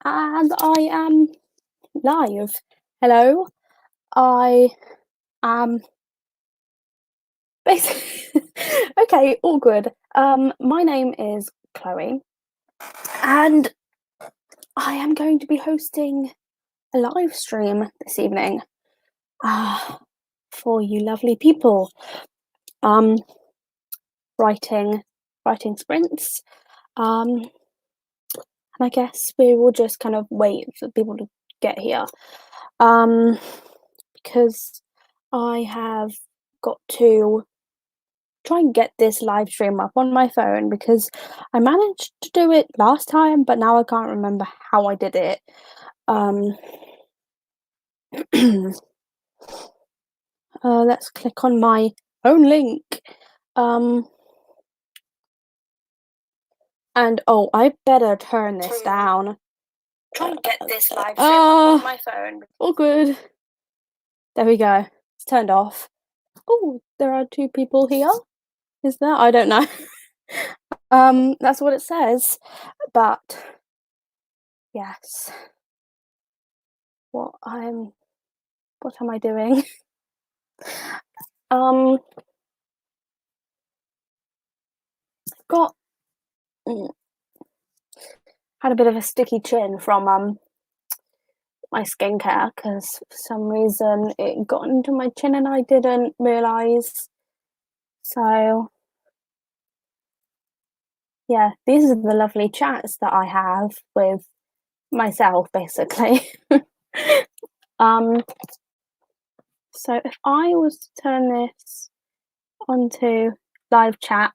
And I am live. Hello, I am basically okay, all good. My name is Chloe, and I am going to be hosting a live stream this evening. For you lovely people. Um, writing sprints. And I guess we will just kind of wait for people to get here. Because I have got to try and get this live stream up on my phone because I managed to do it last time, but now I can't remember how I did it. Let's click on my own link. And oh, I better turn this down. Try and get this live stream up on my phone. All good. There we go. It's turned off. Oh, there are 2 people here. Is there? I don't know. That's what it says. But yes. What am I doing? Got had a bit of a sticky chin from my skincare because for some reason it got into my chin and I didn't realise. So yeah, these are the lovely chats that I have with myself, basically. So if I was to turn this onto live chat,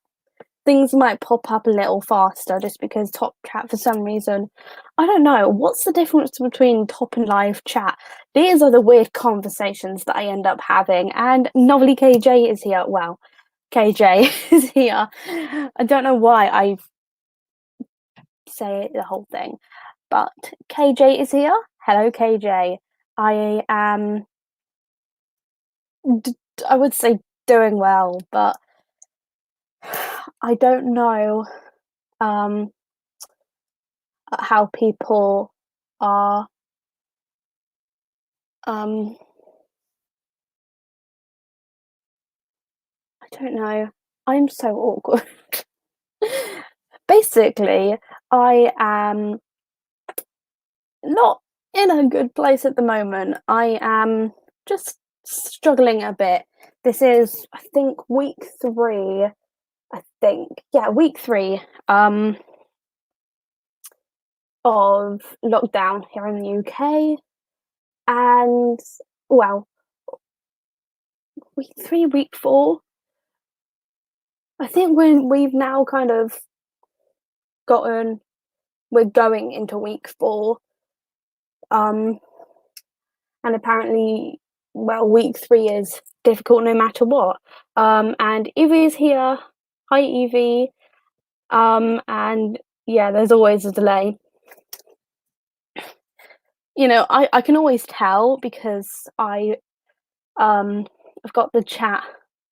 things might pop up a little faster just because top chat, for some reason, I don't know, what's the difference between top and live chat? These are the weird conversations that I end up having, and Novelly KJ is here. Well, KJ is here. I don't know why I say the whole thing, but KJ is here. Hello, KJ. I am, I would say, doing well, but I don't know how people are I don't know. I'm so awkward. Basically, I am not in a good place at the moment. I am just struggling a bit. This is, I think, week 3. Week 3 of lockdown here in the UK. And well, week 3, week 4. I think we've now kind of we're going into week 4. And apparently, well, week 3 is difficult no matter what. And Evie's here. Hi, Evie. And yeah, there's always a delay. You know, I can always tell because I've got the chat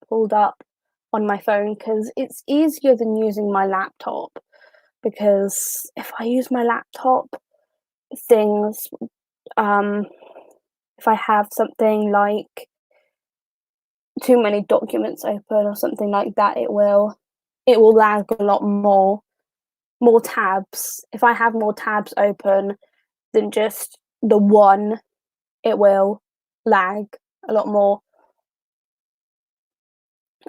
pulled up on my phone because it's easier than using my laptop. Because if I use my laptop, things, if I have something like too many documents open or something like that, it will lag a lot more tabs. If I have more tabs open than just the one, it will lag a lot more.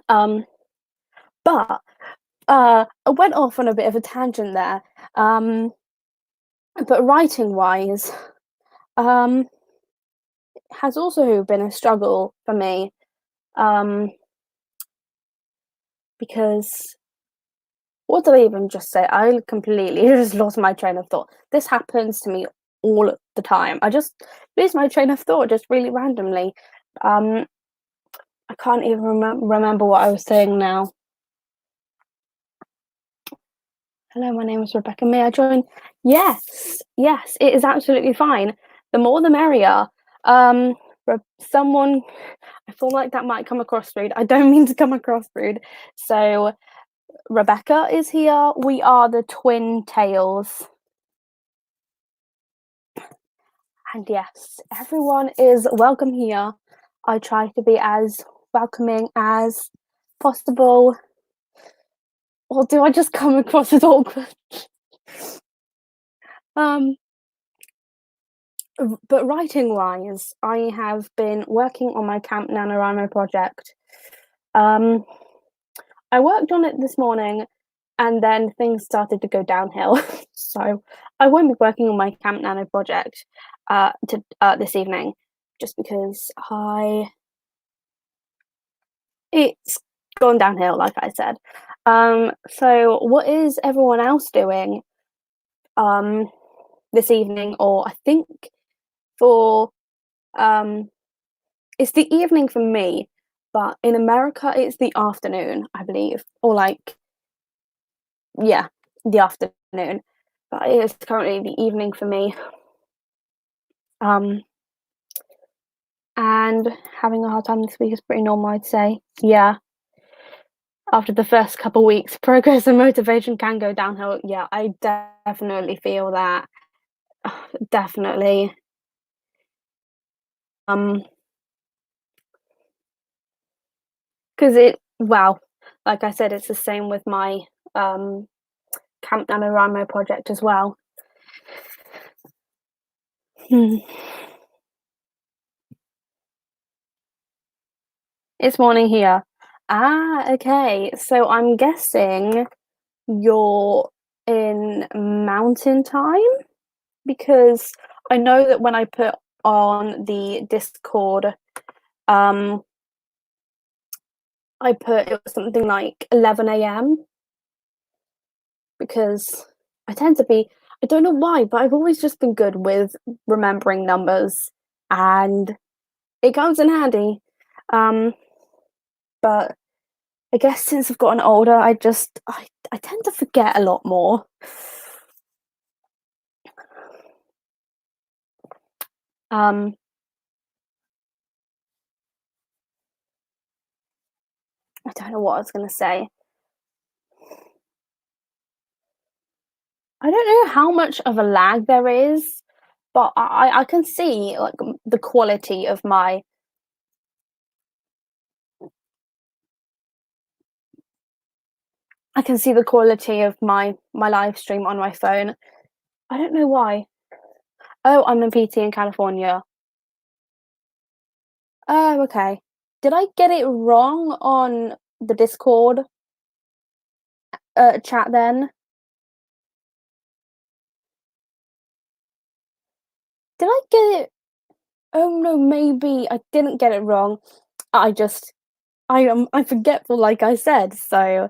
But I went off on a bit of a tangent there. But writing wise, has also been a struggle for me. Because what did I even just say? I completely just lost my train of thought. This happens to me all the time. I just lose my train of thought just really randomly. I can't even remember what I was saying now. Hello, my name is Rebecca. May I join? Yes, it is absolutely fine. The more the merrier. Someone, I feel like that might come across rude. I don't mean to come across rude. So Rebecca is here. We are the twin tails. And yes, everyone is welcome here. I try to be as welcoming as possible. Or do I just come across as awkward? But writing-wise, I have been working on my Camp NaNoWriMo project. I worked on it this morning, and then things started to go downhill. So I won't be working on my Camp Nano project this evening, just because it's gone downhill, like I said. So what is everyone else doing this evening? Or I think for it's the evening for me, but in America it's the afternoon, I believe, or the afternoon. But it is currently the evening for me. And having a hard time this week is pretty normal, I'd say. Yeah. After the first couple weeks, progress and motivation can go downhill. Yeah, I definitely feel that. Definitely. Because like I said, it's the same with my Camp NaNoWriMo project as well. It's morning here. Okay. So I'm guessing you're in mountain time, because I know that when I put on the Discord, I put it was something like 11 a.m. because I tend to be, I don't know why, but I've always just been good with remembering numbers, and it comes in handy. But I guess since I've gotten older, I tend to forget a lot more. I don't know what I was going to say. I don't know how much of a lag there is, but I can see like the quality of my. I can see the quality of my live stream on my phone. I don't know why. Oh, I'm in PT in California. Oh, okay. Did I get it wrong on the Discord chat then? Did I get it? Oh no, maybe I didn't get it wrong. I'm forgetful, like I said. So,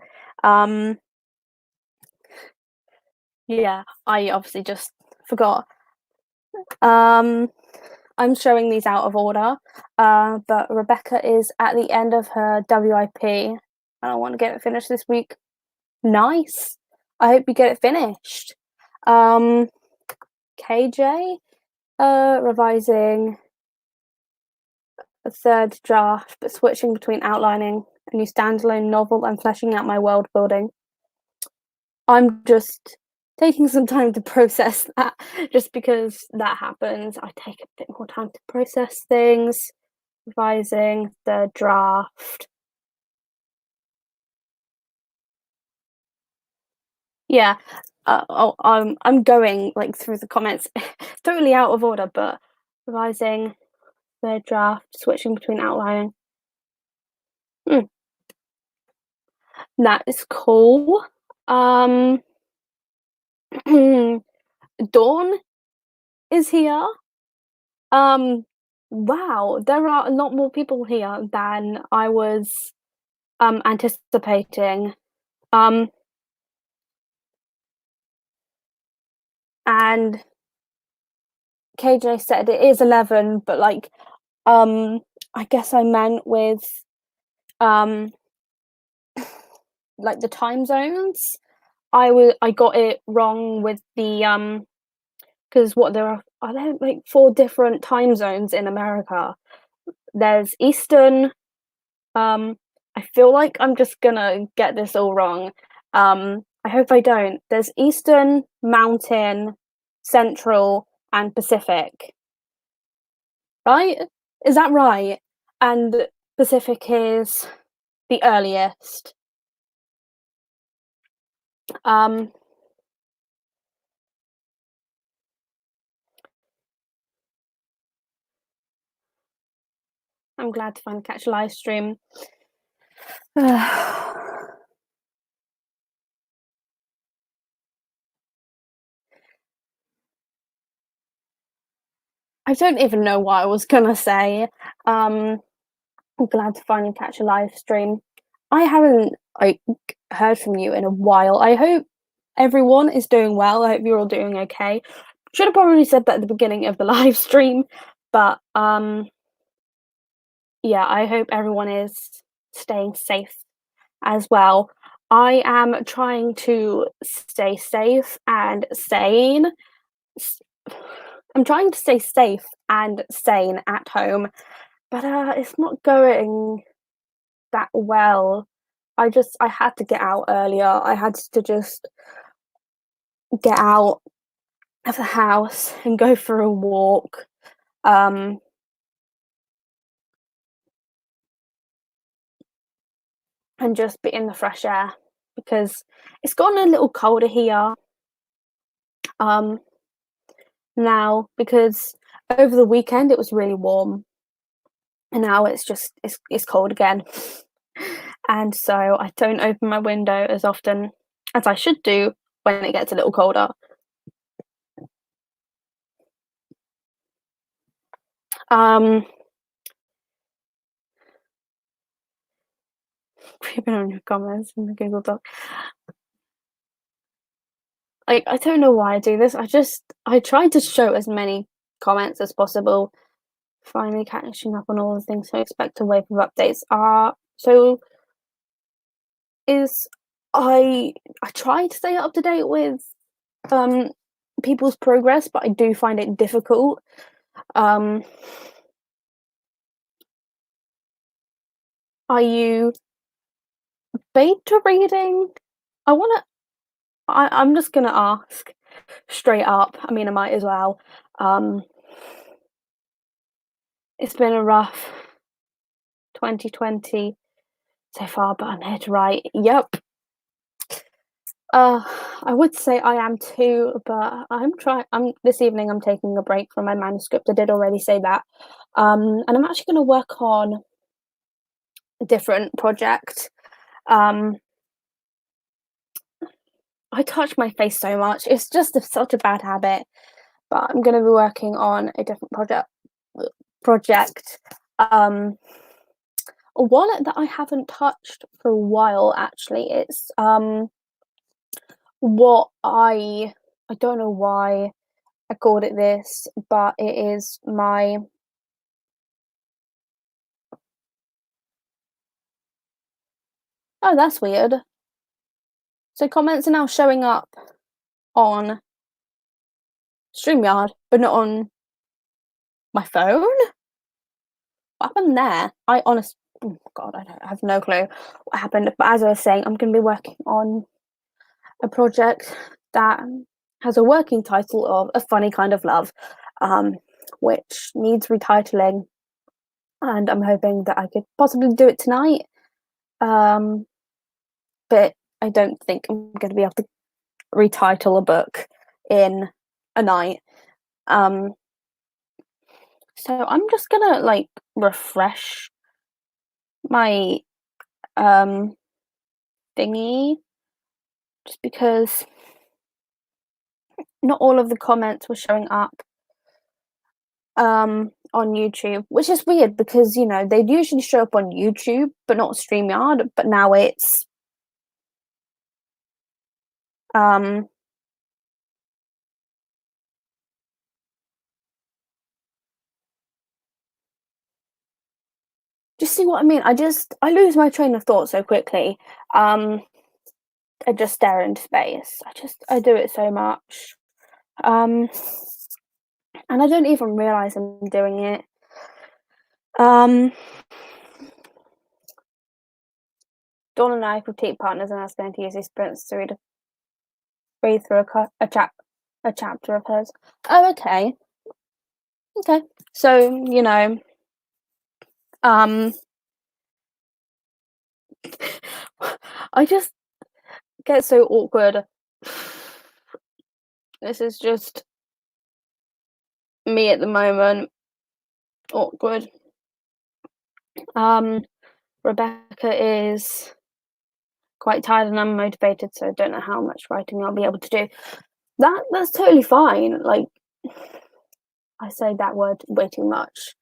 yeah, I obviously just forgot. I'm showing these out of order, but Rebecca is at the end of her WIP, and I want to get it finished this week. Nice. I hope you get it finished. KJ, revising a third draft, but switching between outlining a new standalone novel and fleshing out my world building. I'm just taking some time to process that, just because that happens. I take a bit more time to process things. Revising the draft. Yeah, I'm going like through the comments, totally out of order, but revising the draft, switching between outlining. That is cool. Dawn is here. Wow, there are a lot more people here than I was anticipating. And KJ said it is 11, but like I guess I meant with like the time zones. I got it wrong with the because there like 4 different time zones in America. There's Eastern. I feel like I'm just gonna get this all wrong. I hope I don't. There's Eastern, Mountain, Central, and Pacific. right? Is that right? And Pacific is the earliest. Um, I'm glad to finally catch a live stream. I don't even know what I was gonna say. I'm glad to finally catch a live stream. I haven't heard from you in a while. I hope everyone is doing well. I hope you're all doing okay. Should have probably said that at the beginning of the live stream, but yeah, I hope everyone is staying safe as well. I am trying to stay safe and sane. I'm trying to stay safe and sane at home, but it's not going that well. I had to get out earlier. I had to just get out of the house and go for a walk. Um, and just be in the fresh air because it's gotten a little colder here. Um, now because over the weekend it was really warm, and now it's cold again. And so I don't open my window as often as I should do when it gets a little colder. Creeping on your comments in the Google Doc. I don't know why I do this. I try to show as many comments as possible. Finally catching up on all the things I expect a wave of updates. So is I try to stay up to date with people's progress, but I do find it difficult. Are you beta reading? I'm just gonna ask straight up. I mean, I might as well. It's been a rough 2020 so far, but I'm here to write. Yep. I would say I am too, but I'm this evening. I'm taking a break from my manuscript. I did already say that, and I'm actually going to work on a different project. I touch my face so much; it's just such a bad habit. But I'm going to be working on a different project. One that I haven't touched for a while. Actually, it's what I don't know why I called it this, but it is my oh, that's weird. So comments are now showing up on StreamYard, but not on my phone? What happened there? Oh God, I have no clue what happened. But as I was saying, I'm going to be working on a project that has a working title of A Funny Kind of Love, which needs retitling, and I'm hoping that I could possibly do it tonight. But I don't think I'm going to be able to retitle a book in a night. So I'm just gonna refresh my thingy just because not all of the comments were showing up on YouTube, which is weird because they'd usually show up on YouTube but not StreamYard, but now it's do you see what I mean? I lose my train of thought so quickly. I just stare into space. I do it so much. And I don't even realize I'm doing it. Dawn and I critique partners and I was going to use these sprints to read through a chapter of hers. Oh, okay. Okay. So, I just get so awkward. This is just me at the moment. Awkward. Um, Rebecca is quite tired and unmotivated, so I don't know how much writing I'll be able to do. That's totally fine. Like, I say that word way too much.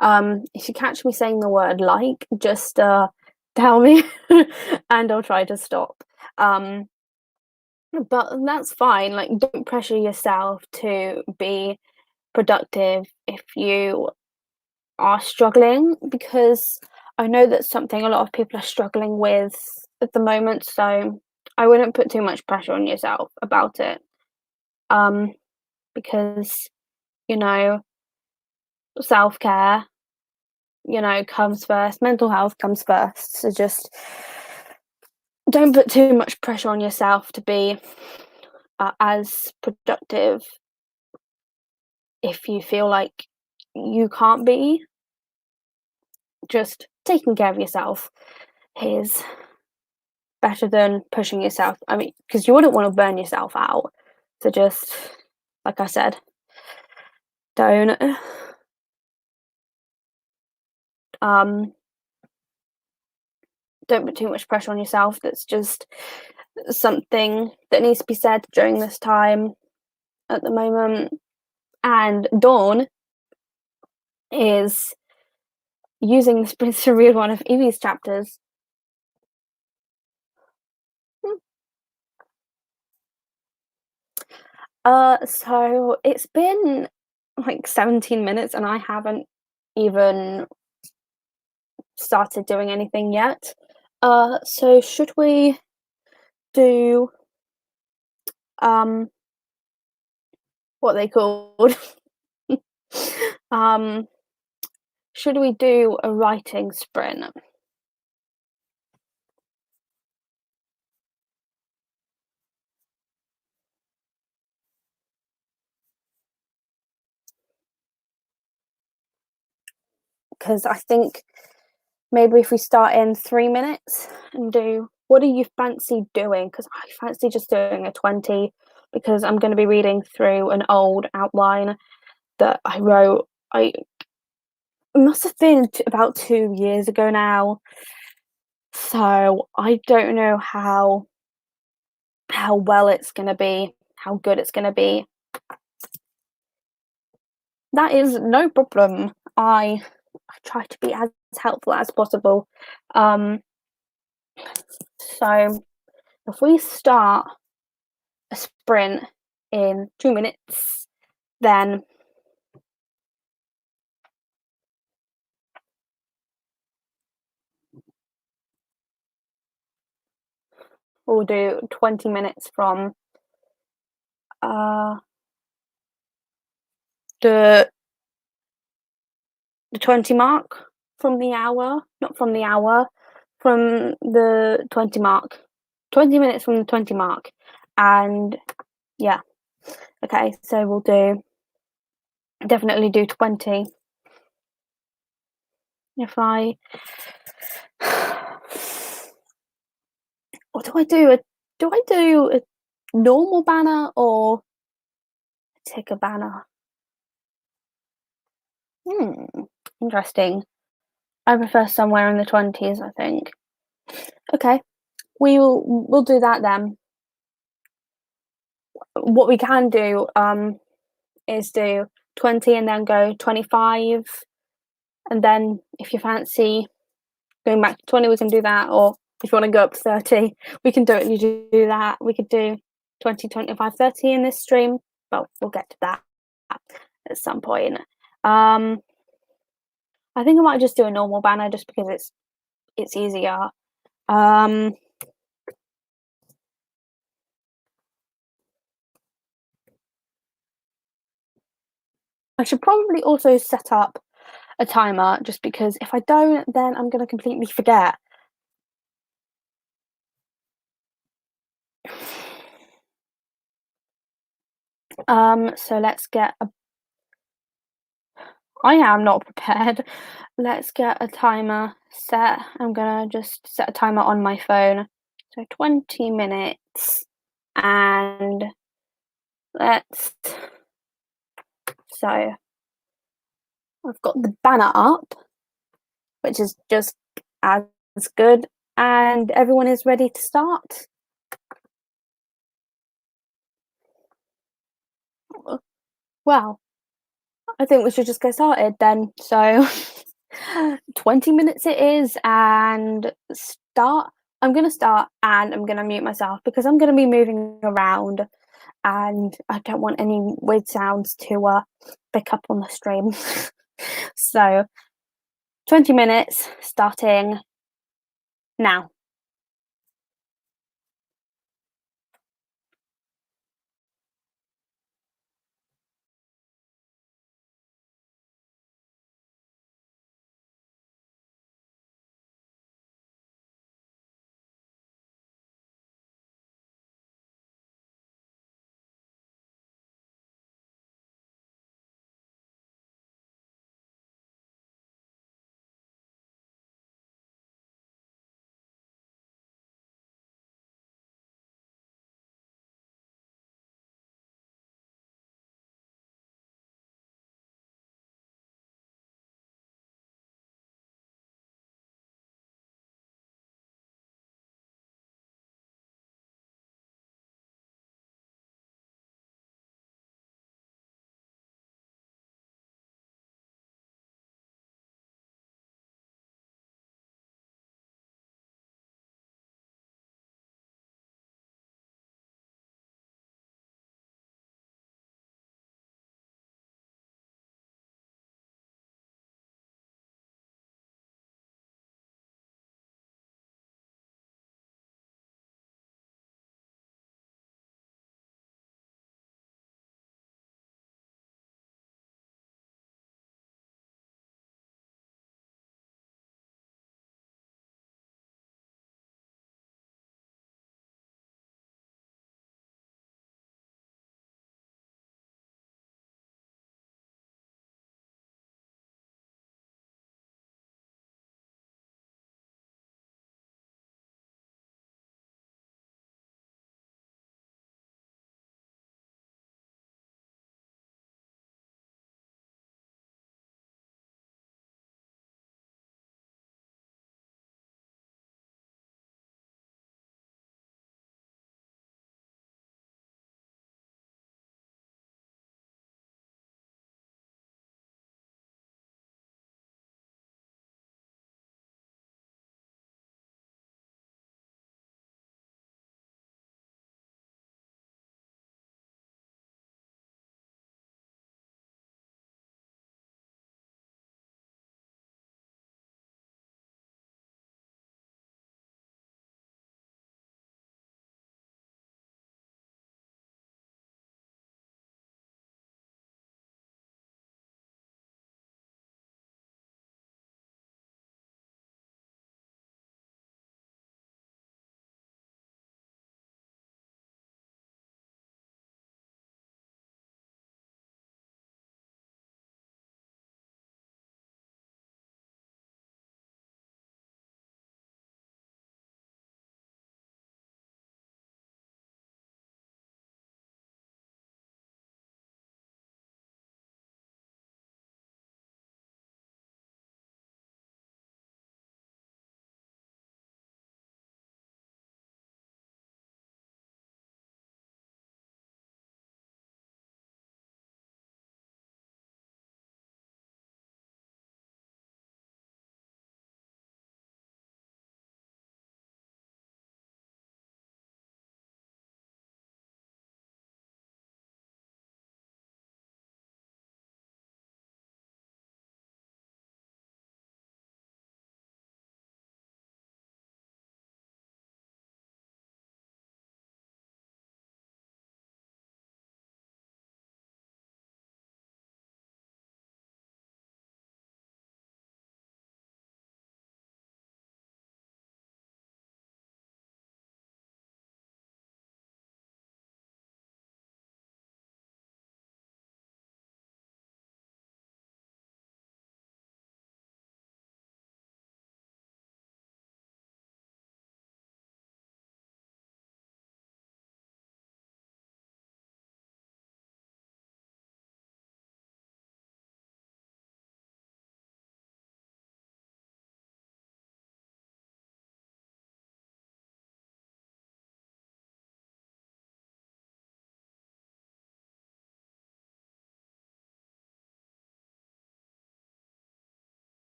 If you catch me saying the word like, just tell me and I'll try to stop. But that's fine. Like, don't pressure yourself to be productive if you are struggling, because I know that's something a lot of people are struggling with at the moment. So I wouldn't put too much pressure on yourself about it. Um, because, you know, self care, comes first, mental health comes first. So just don't put too much pressure on yourself to be as productive if you feel like you can't be. Just taking care of yourself is better than pushing yourself. I mean, because you wouldn't want to burn yourself out. So just, like I said, don't um don't put too much pressure on yourself. That's just something that needs to be said during this time at the moment. And Dawn is using this Prince to read one of Evie's chapters. So it's been like 17 minutes and I haven't even started doing anything yet. So should we do what they called? um, should we do a writing sprint? Because I think maybe if we start in 3 minutes and do, what do you fancy doing? Because I fancy just doing a 20, because I'm going to be reading through an old outline that I wrote. I must have been about 2 years ago now. So I don't know how well it's going to be, how good it's going to be. That is no problem. I try to be as helpful as possible. So if we start a sprint in 2 minutes, then we'll do 20 minutes from uh, the 20 mark, from the hour, not from the hour, from the 20 mark. 20 minutes from the 20 mark. And yeah, okay, so we'll definitely do 20. If I what do I do? Do I do a normal banner or a ticker banner? Interesting. I prefer somewhere in the 20s, I think. Okay, we'll do that then. What we can do is do 20 and then go 25, and then if you fancy going back to 20, we can do that. Or if you want to go up to 30, we can totally do that. We could do 20, 25, 30 in this stream, but we'll get to that at some point. I think I might just do a normal banner just because it's easier. I should probably also set up a timer, just because if I don't, then I'm going to completely forget. So let's get I am not prepared. Let's get a timer set. I'm gonna just set a timer on my phone. So 20 minutes. And let's. So I've got the banner up, which is just as good. And everyone is ready to start. Well, I think we should just get started then. So 20 minutes it is, and start. I'm going to start and I'm going to mute myself because I'm going to be moving around and I don't want any weird sounds to pick up on the stream. So 20 minutes starting now.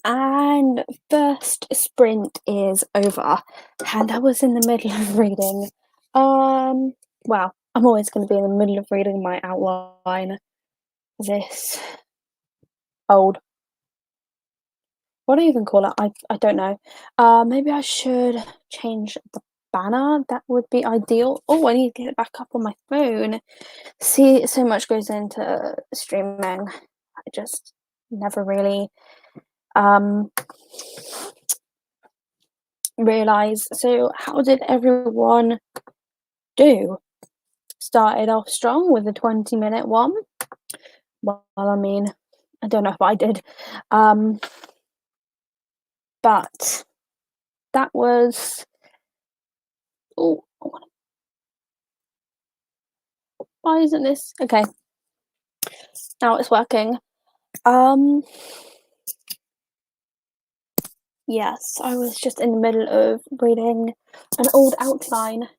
And first sprint is over, and I was in the middle of reading. Well, I'm always going to be in the middle of reading my outline. This old, what do you even call it? I don't know. Maybe I should change the banner. That would be ideal. Oh, I need to get it back up on my phone. See, so much goes into streaming. I just never really realize. So how did everyone do? Started off strong with a 20-minute one. Well, I mean, I don't know if I did, but that was. Oh, why isn't this okay? Now it's working. Yes, I was just in the middle of reading an old outline.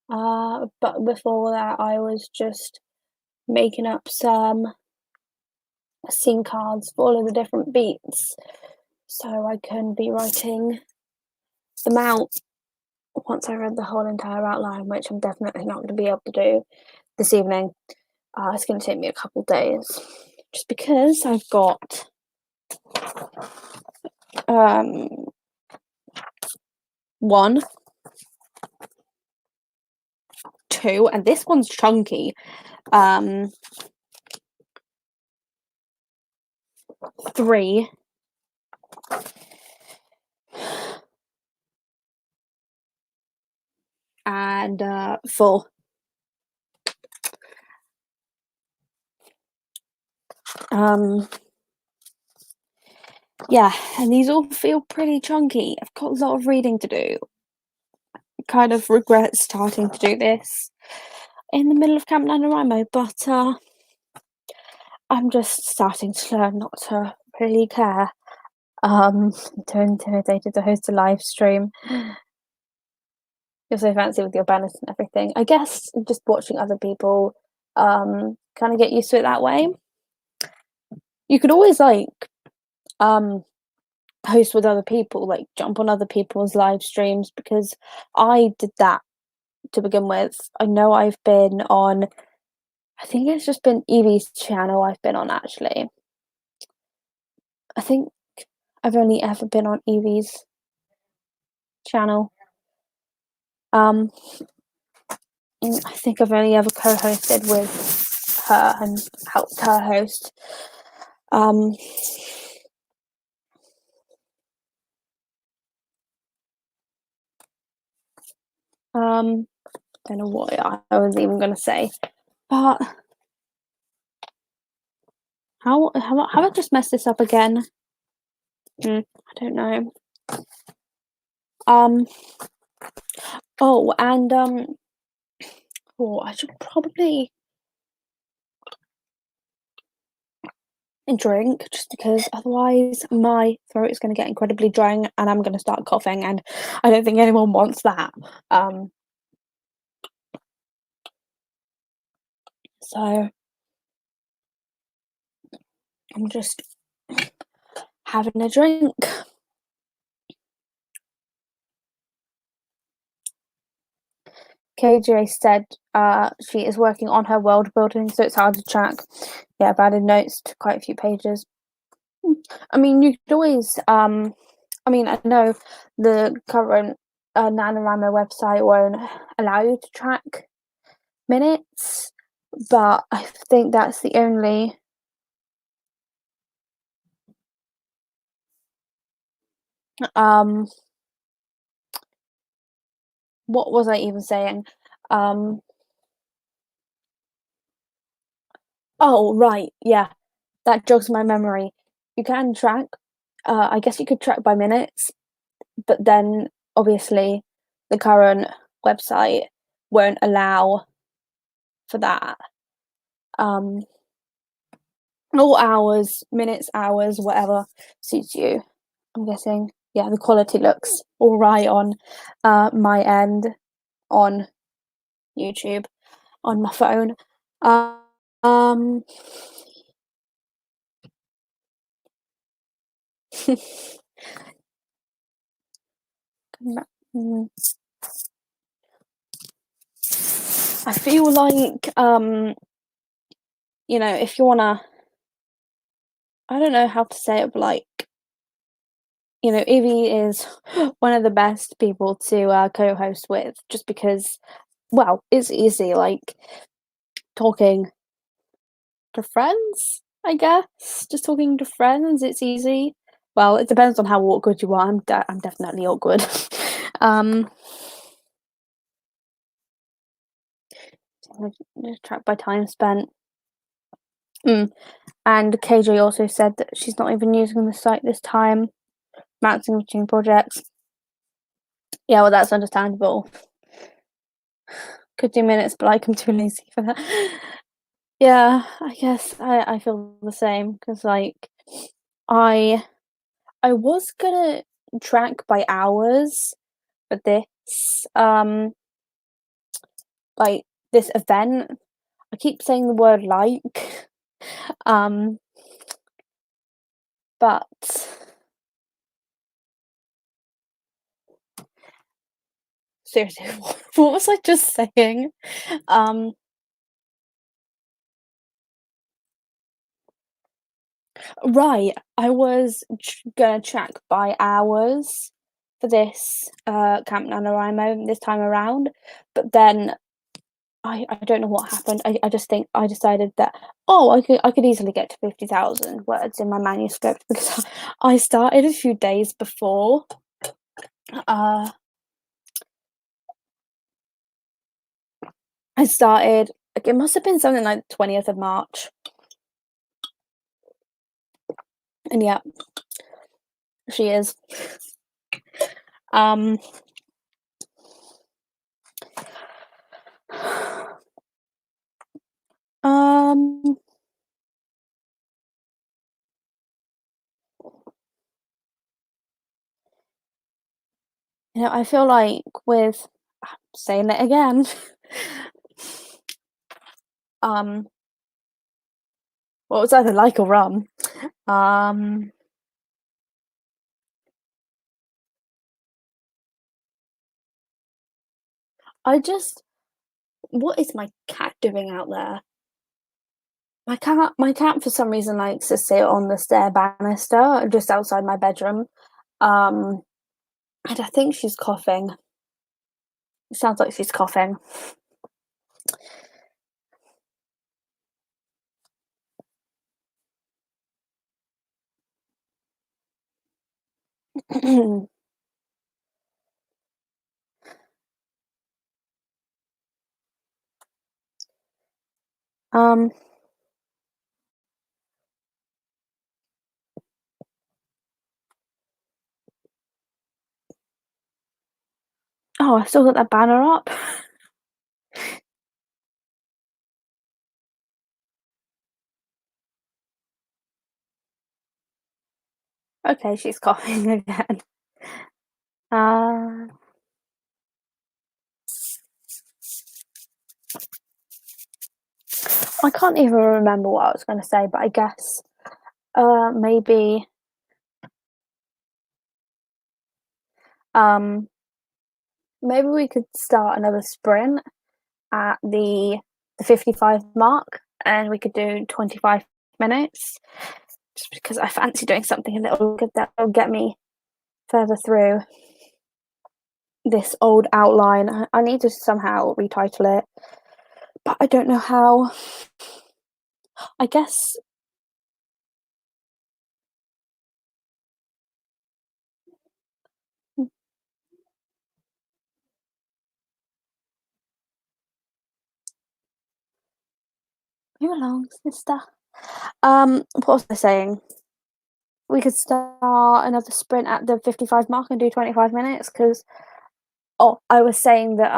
But before that, I was just making up some scene cards for all of the different beats, so I can be writing them out once I read the whole entire outline, which I'm definitely not going to be able to do this evening. It's going to take me a couple days, just because I've got 1, 2, and this one's chunky. 3, and 4. Yeah, and these all feel pretty chunky. I've got a lot of reading to do. Kind of regret starting to do this in the middle of Camp NaNoWriMo, but I'm just starting to learn not to really care. Too intimidated to host a live stream. You're so fancy with your banners and everything. I guess just watching other people kind of get used to it that way. You could always host with other people, like jump on other people's live streams, because I did that to begin with. I know I've been on, I think it's just been Evie's channel I've been on, actually. I think I've only ever been on Evie's channel. I think I've only ever co-hosted with her and helped her host. Don't know what I was even going to say, but how have I just messed this up again? I don't know. Oh, and I should probably drink, just because otherwise my throat is going to get incredibly dry and I'm going to start coughing, and I don't think anyone wants that. So I'm just having a drink. KJ said she is working on her world building, so it's hard to track. Yeah, I've added notes to quite a few pages. I mean, you could always I mean, I know the current NaNoWriMo website won't allow you to track minutes, but I think that's the only what was I even saying? Oh, right, yeah, that jogs my memory. You can track, I guess you could track by minutes, but then obviously the current website won't allow for that. All hours, minutes, hours, whatever suits you. I'm guessing, yeah, the quality looks all right on my end on YouTube on my phone. Um, mm, I feel like if you wanna, I don't know how to say it, but like, Evie is one of the best people to co-host with, just because, well, it's easy, like talking to friends, I guess. Just talking to friends, it's easy. Well, it depends on how awkward you are. I'm definitely awkward. um, tracked by time spent. And KJ also said that she's not even using the site this time, maxing between projects. Yeah, well, that's understandable. Could do minutes, but I'm too lazy for that. Yeah, I guess I feel the same, because like I I was gonna track by hours for this like this event. I keep saying the word like, um, but seriously, what was I just saying? Um, right, I was gonna track by hours for this Camp NaNoWriMo this time around, but then I don't know what happened. I just think I decided that, oh, I could easily get to 50,000 words in my manuscript, because I started a few days before. Uh, I started, like, it must have been something like 20th of March, and yeah, she is. Um, um, I feel like with saying it again, um, well, it's either like or rum. Um, I just, what is my cat doing out there? My cat for some reason likes to sit on the stair banister just outside my bedroom. Um, and I think she's coughing. It sounds like she's coughing. um, oh, I've still got that banner up. Okay, she's coughing again. Uh, I can't even remember what I was going to say, but I guess maybe um maybe we could start another sprint at the 55 mark, and we could do 25 minutes, just because I fancy doing something a little good that'll get me further through this old outline. I need to somehow retitle it, but I don't know how. I guess move along, sister. What was I saying? We could start another sprint at the 55 mark and do 25 minutes, because I was saying that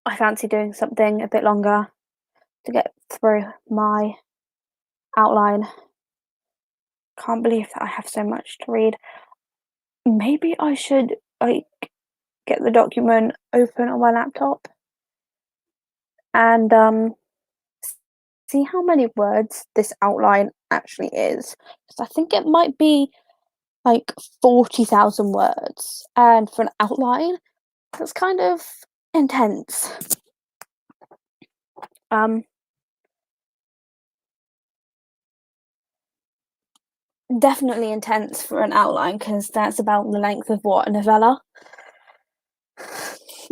I fancy doing something a bit longer to get through my outline, can't believe that I have so much to read. Maybe I should like get the document open on my laptop and see how many words this outline actually is. Because I think it might be like 40,000 words. And for an outline, that's kind of intense. Definitely intense for an outline because that's about the length of what, a novella?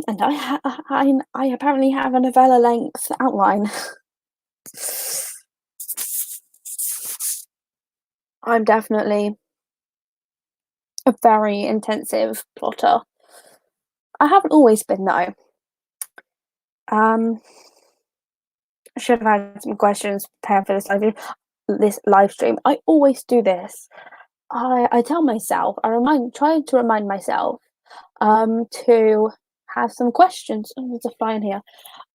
And I apparently have a novella length outline. I'm definitely a very intensive plotter. I haven't always been though. I should have had some questions prepared for this live stream. I always do this. I tell myself, try to remind myself to have some questions. Oh, there's a fly in here.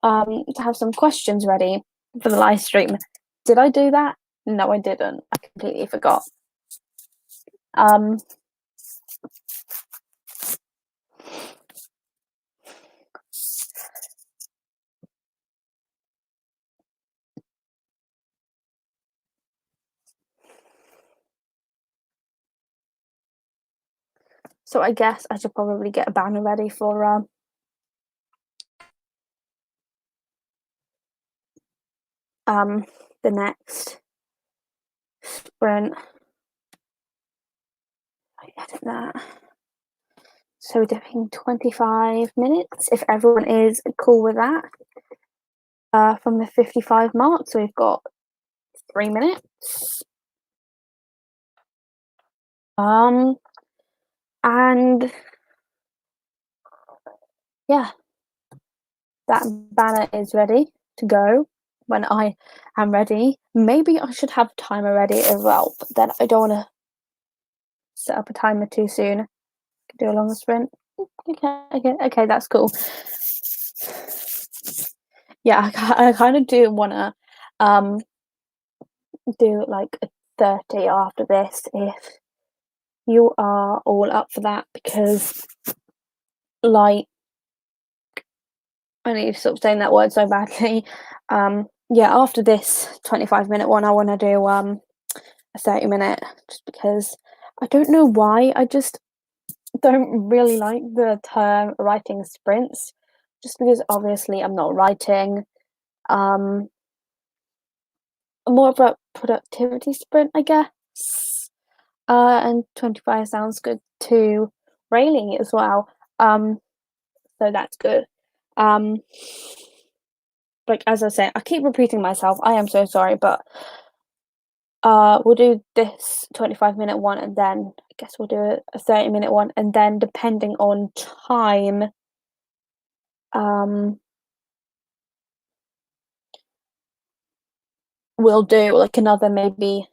To have some questions ready for the live stream. Did I do that? No, I didn't. I completely forgot. So I guess I should probably get a banner ready for the next sprint. I edit that. So we're doing 25 minutes, if everyone is cool with that. From the 55 mark, so we've got 3 minutes. And yeah, that banner is ready to go when I am ready. Maybe I should have a timer ready as well, but then I don't want to set up a timer too soon. Do a longer sprint. Okay, that's cool. Yeah, I kind of do want to do like a 30 after this if you are all up for that, because like I need to stop saying that word so badly. Yeah, after this 25-minute one, I want to do a 30-minute, just because I don't know why. I just don't really like the term writing sprints, just because obviously I'm not writing. More of a productivity sprint, I guess. And 25 sounds good to Rayleigh as well. So that's good. Like as I say, I keep repeating myself. I am so sorry, but we'll do this 25-minute one, and then I guess we'll do a 30-minute one, and then depending on time, we'll do like another maybe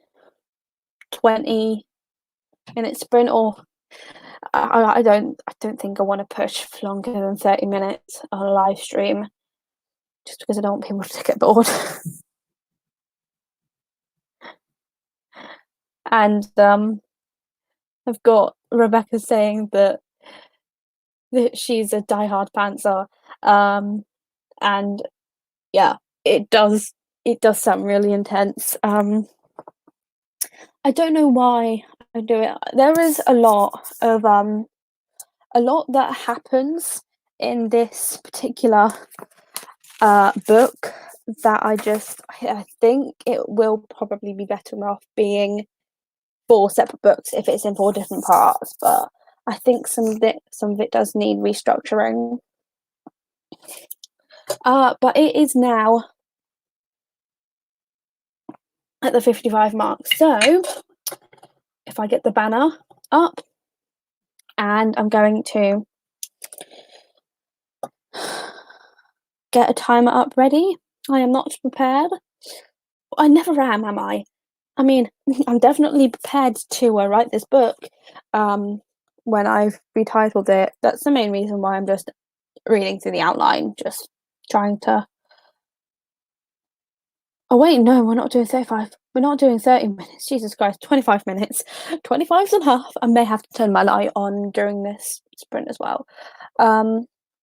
20-minute sprint, or I don't think I want to push for longer than 30 minutes on a live stream, just because I don't want people to get bored. And I've got Rebecca saying that she's a diehard pantser, and yeah, it does sound really intense. I don't know why I do it. There is a lot that happens in this particular book that I think it will probably be better off being 4 separate books if it's in 4 different parts, but I think some of it does need restructuring. But it is now at the 55 mark, so if I get the banner up, and I'm going to get a timer up ready. I am not prepared. I never am I? I mean, I'm definitely prepared to write this book when I've retitled it. That's the main reason why I'm just reading through the outline, just trying to Oh wait, no, we're not doing 35. We're not doing 30 minutes. Jesus Christ, 25 minutes. 25's enough. I may have to turn my light on during this sprint as well.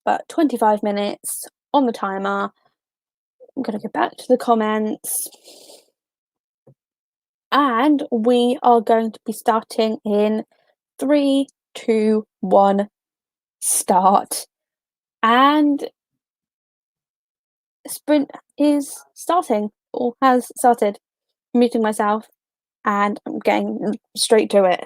But 25 minutes on the timer. I'm gonna go back to the comments. And we are going to be starting in 3, 2, 1, start. And sprint is starting, or has started. I'm muting myself and I'm getting straight to it.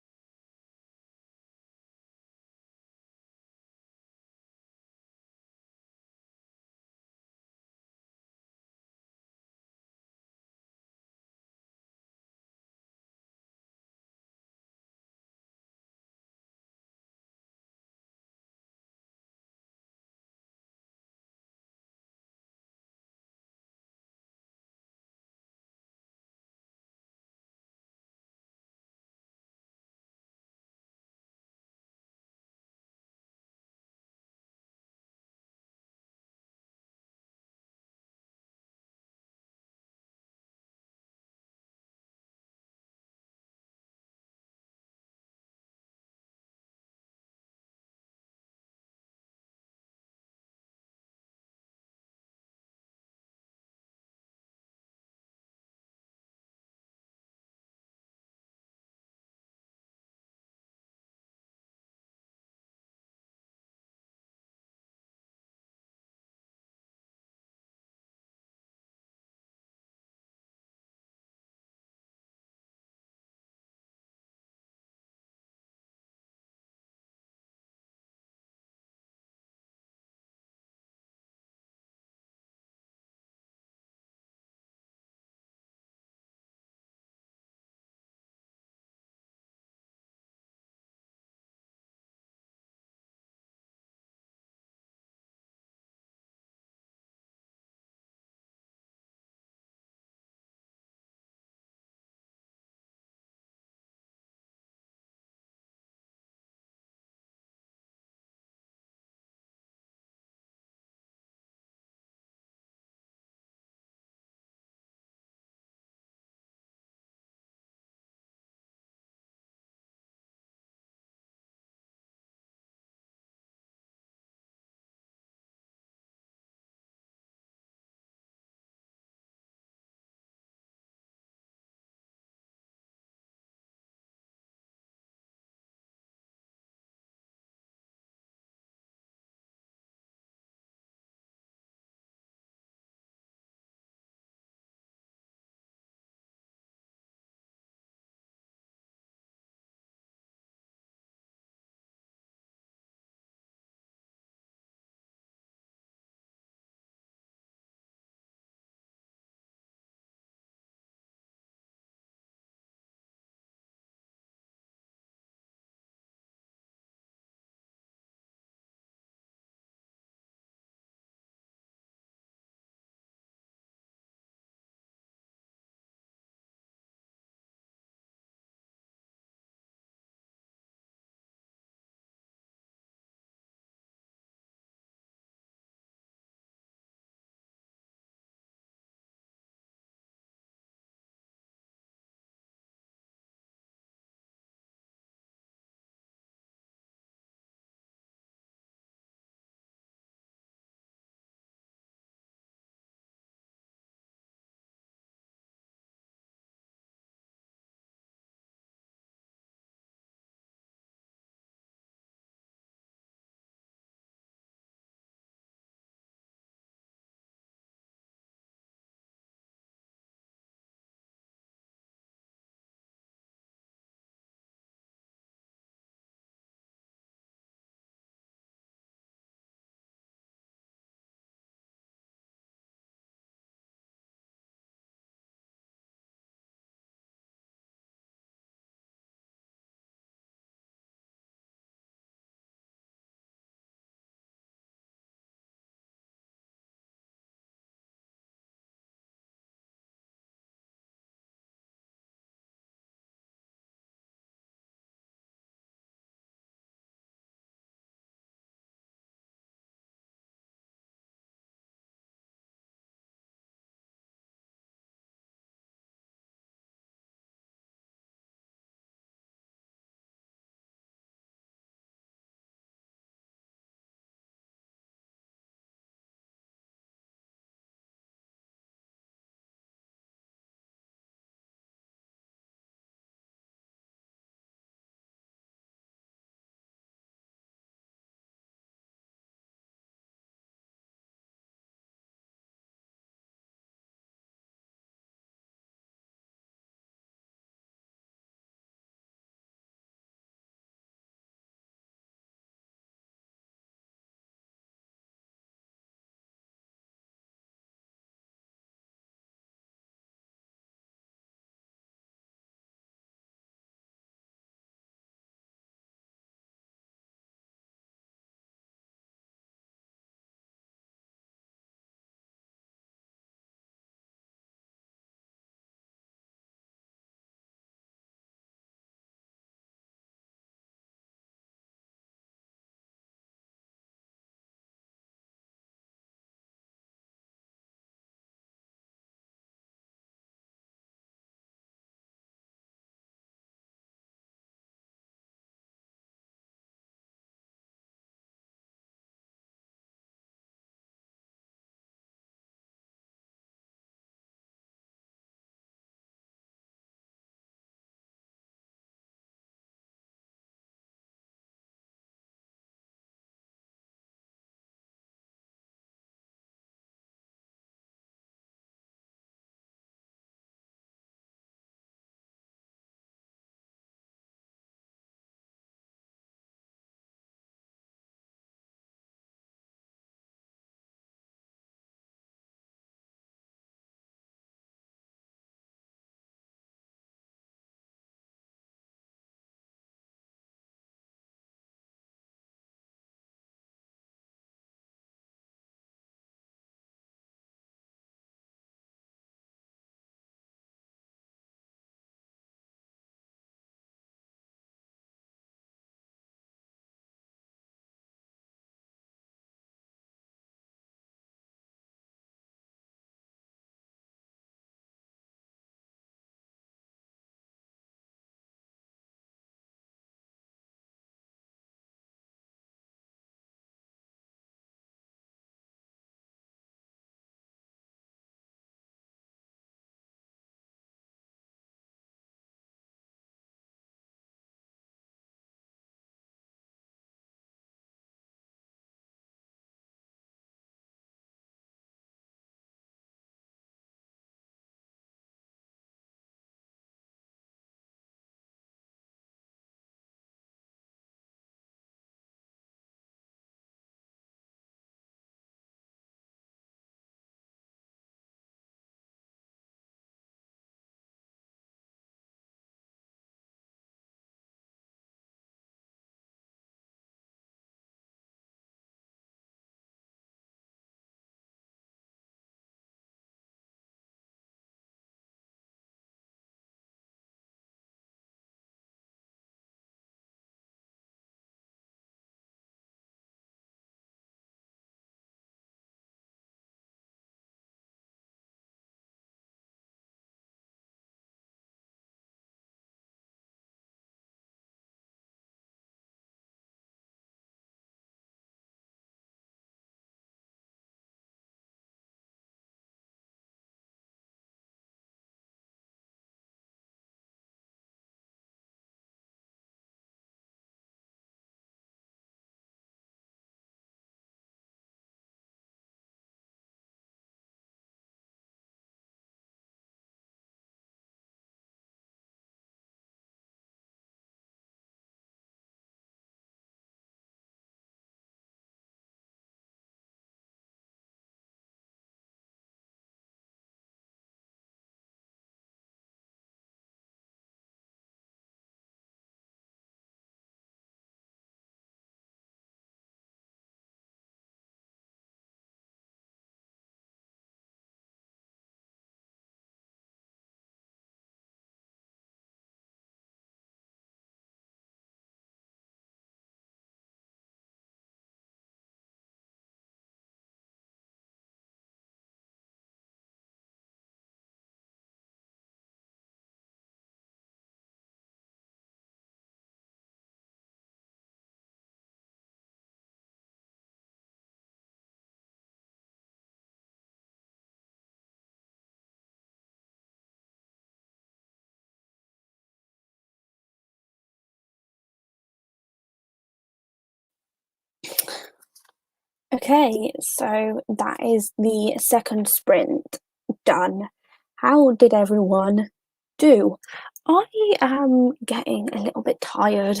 Okay, so that is the second sprint done. How did everyone do? I am getting a little bit tired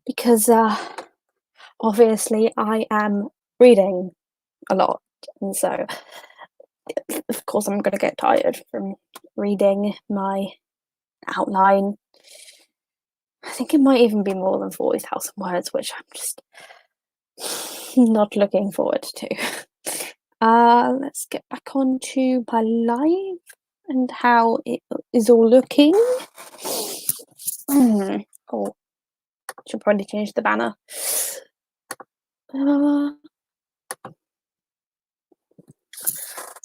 because obviously I am reading a lot, and so of course I'm going to get tired from reading my outline. I think it might even be more than 40,000 words, which I'm just not looking forward to. Let's get back on to my live and how it is all looking. Oh, should probably change the banner.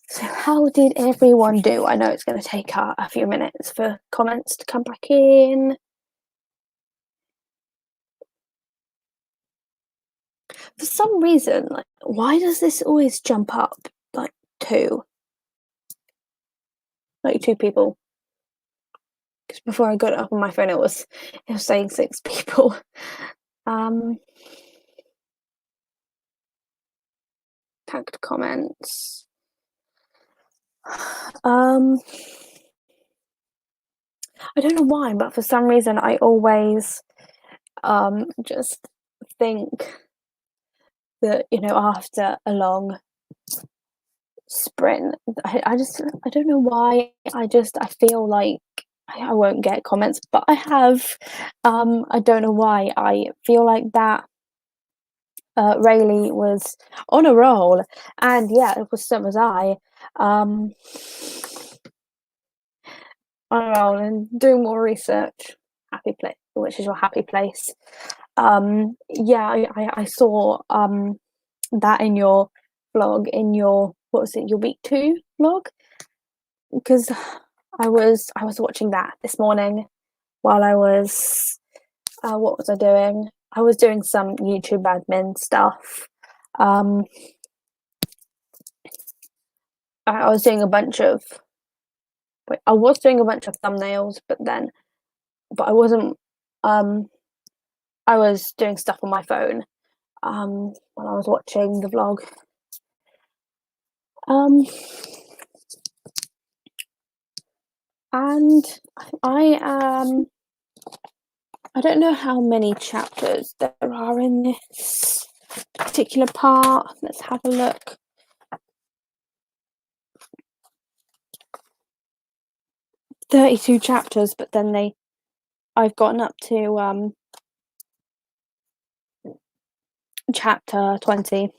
So how did everyone do? I know it's going to take a few minutes for comments to come back in. For some reason, like, why does this always jump up like two people? Because before I got it up on my phone, it was saying 6 people. Tagged comments. I don't know why, but for some reason I always just think that, you know, after a long sprint, I don't know why, I feel like I won't get comments, but I have. I don't know why, I feel like that Rayleigh was on a roll, and yeah, so was I. On a roll and doing more research. Happy place, which is your happy place. Yeah, I saw that in your vlog, in your, what was it, your week 2 vlog, because I was watching that this morning while I was what was I doing? I was doing some YouTube admin stuff. I was doing a bunch of thumbnails, but I wasn't. I was doing stuff on my phone while I was watching the vlog. And I don't know how many chapters there are in this particular part. Let's have a look. 32 chapters, but then I've gotten up to chapter 20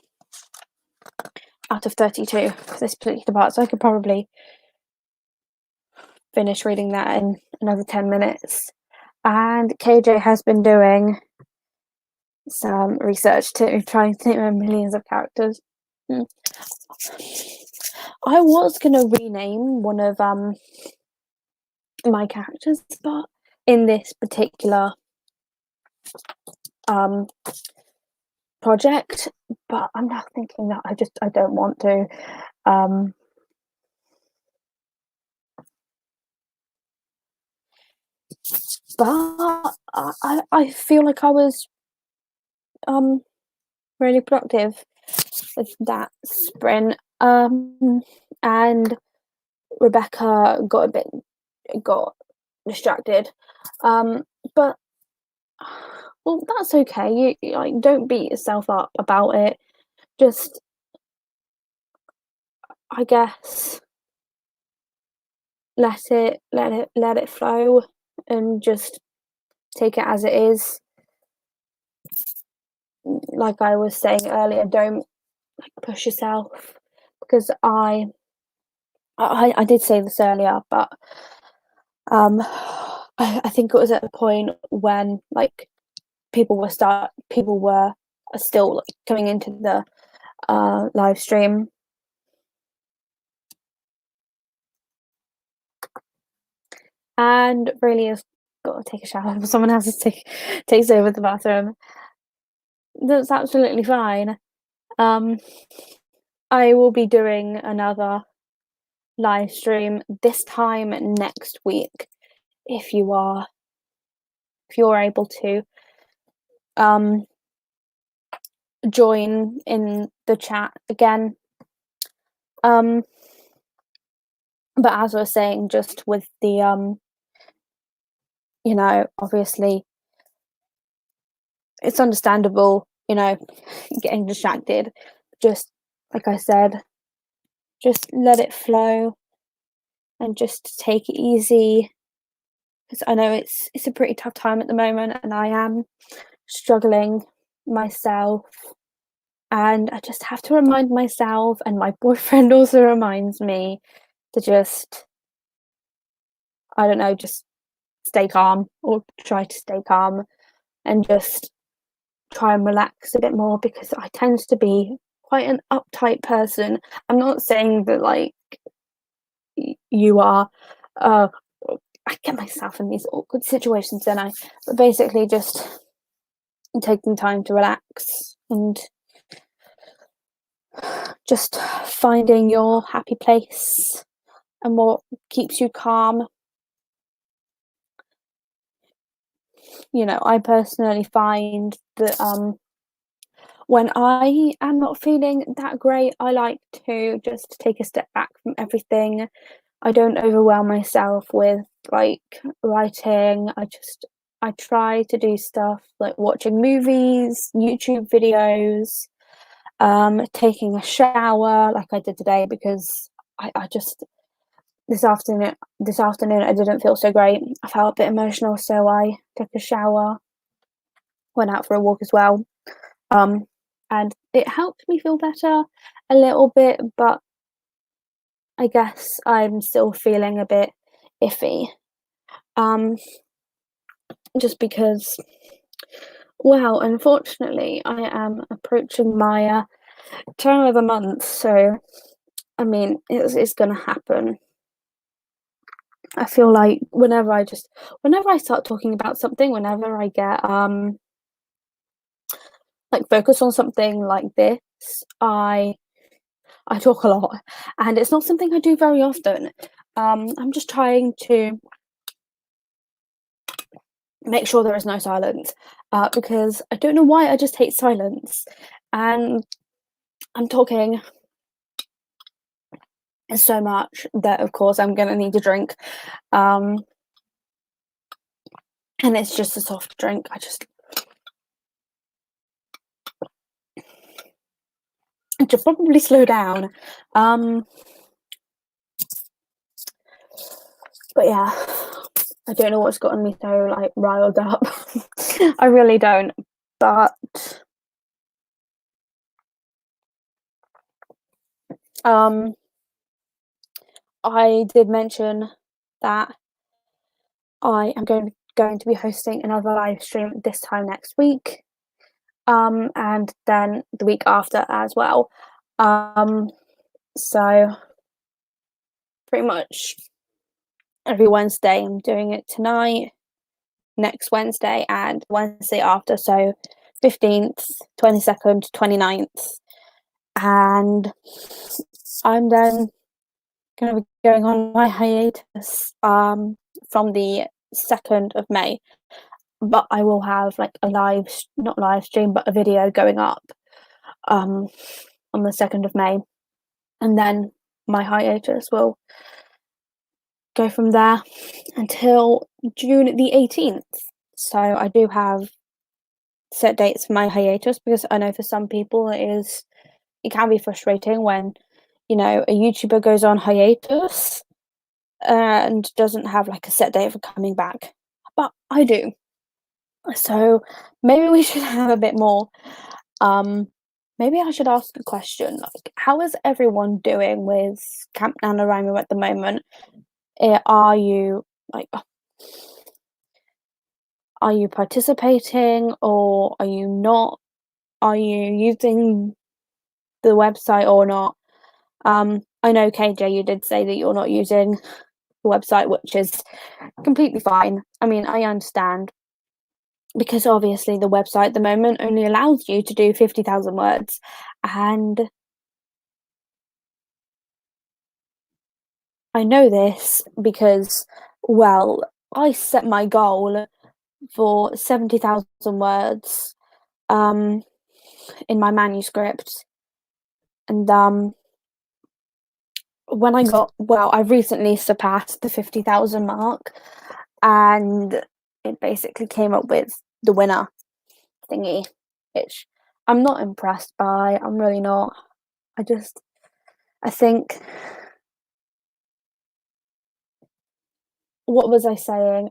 out of 32 for this particular part, so I could probably finish reading that in another 10 minutes. And KJ has been doing some research to try and think of millions of characters. I was gonna rename one of my characters, but in this particular project, but I'm now thinking that I don't want to. But I feel like I was really productive with that sprint. And Rebecca got distracted. But well, that's okay. You like, don't beat yourself up about it. Just, I guess, let it flow, and just take it as it is. Like I was saying earlier, don't push yourself, because I did say this earlier, but I think it was at a point when like people were still like, coming into the live stream. And really has got to take a shower. Someone else takes over the bathroom. That's absolutely fine. I will be doing another live stream this time next week if you're able to. join in the chat again. But as I was saying, just with the you know, obviously it's understandable, you know, getting distracted. Just like I said, just let it flow and just take it easy, because I know it's a pretty tough time at the moment, and I am struggling myself, and I just have to remind myself, and my boyfriend also reminds me to just, I don't know, just stay calm, or try to stay calm, and just try and relax a bit more, because I tend to be quite an uptight person. I'm not saying that like you are. I get myself in these awkward situations, don't I? But basically, just taking time to relax and just finding your happy place and what keeps you calm. You know, I personally find that when I am not feeling that great, I like to just take a step back from everything. I don't overwhelm myself with like writing. I try to do stuff like watching movies, YouTube videos, taking a shower like I did today, because I just this afternoon I didn't feel so great. I felt a bit emotional, so I took a shower, went out for a walk as well. And it helped me feel better a little bit, but I guess I'm still feeling a bit iffy. Just because, well, unfortunately, I am approaching my turn of the month, so I mean, it's gonna happen. I feel like whenever I start talking about something, whenever I get like focus on something like this, I talk a lot, and it's not something I do very often. I'm just trying to make sure there is no silence, because I don't know why, I just hate silence, and I'm talking so much that of course I'm gonna need a drink, and it's just a soft drink. I should probably slow down. But yeah, I don't know what's gotten me so like riled up. I really don't. But I did mention that I am going to be hosting another live stream this time next week, and then the week after as well. So pretty much every Wednesday I'm doing it tonight, next Wednesday, and Wednesday after. So 15th, 22nd, 29th, and I'm then going to be going on my hiatus from the 2nd of May. But I will have like a not live stream, but a video going up on the 2nd of May, and then my hiatus will go from there until June the 18th. So I do have set dates for my hiatus, because I know for some people it can be frustrating when, you know, a YouTuber goes on hiatus and doesn't have like a set date for coming back, but I do. So maybe we should have a bit more. Maybe I should ask a question like, how is everyone doing with Camp NaNoWriMo at the moment? Are you like, are you participating, or are you not? Are you using the website or not? I know, KJ, you did say that you're not using the website, which is completely fine. I mean, I understand, because obviously the website at the moment only allows you to do 50,000 words, and I know this because, well, I set my goal for 70,000 words in my manuscript, and when I've recently surpassed the 50,000 mark, and it basically came up with the winner thingy, which I'm not impressed by. I'm really not. I think, what was I saying?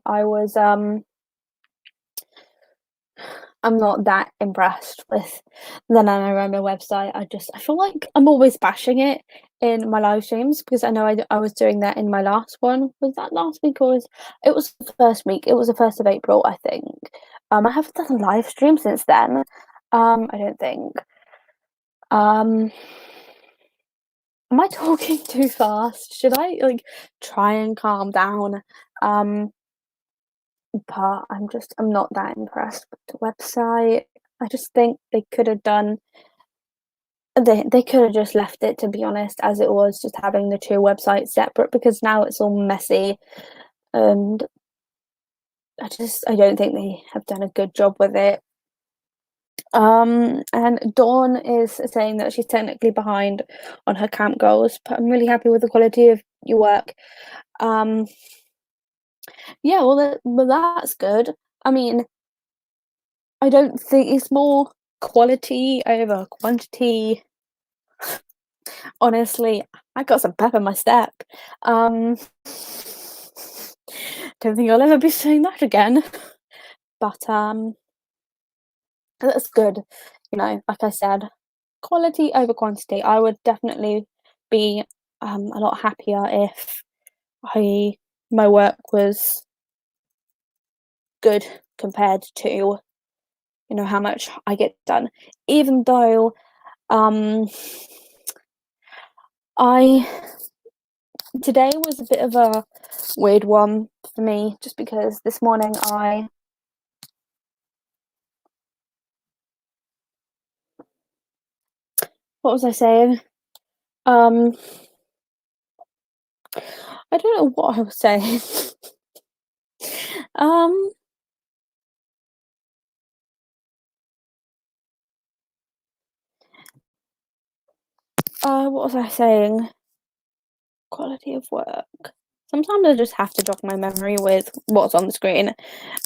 I'm not that impressed with the NaNoWriMo website. I feel like I'm always bashing it in my live streams, because I know I was doing that in my last one. Was that last week, or it was the first week? It was the 1st of April, I think. I haven't done a live stream since then. I don't think. Am I talking too fast? Should I try and calm down? But I'm not that impressed with the website. I just think they could have just left it, to be honest, as it was, just having the two websites separate, because now it's all messy, and I don't think they have done a good job with it. And Dawn is saying that she's technically behind on her camp goals, but I'm really happy with the quality of your work. Yeah, well, that's good. I mean, I don't think it's more quality over quantity. Honestly, I got some pep in my step. Don't think I'll ever be saying that again. But that's good. Like I said, quality over quantity. I would definitely be a lot happier if my work was good compared to how much I get done. Even though today was a bit of a weird one for me, just because this morning what was I saying? I don't know what I was saying. What was I saying? Quality of work. Sometimes I just have to jog my memory with what's on the screen.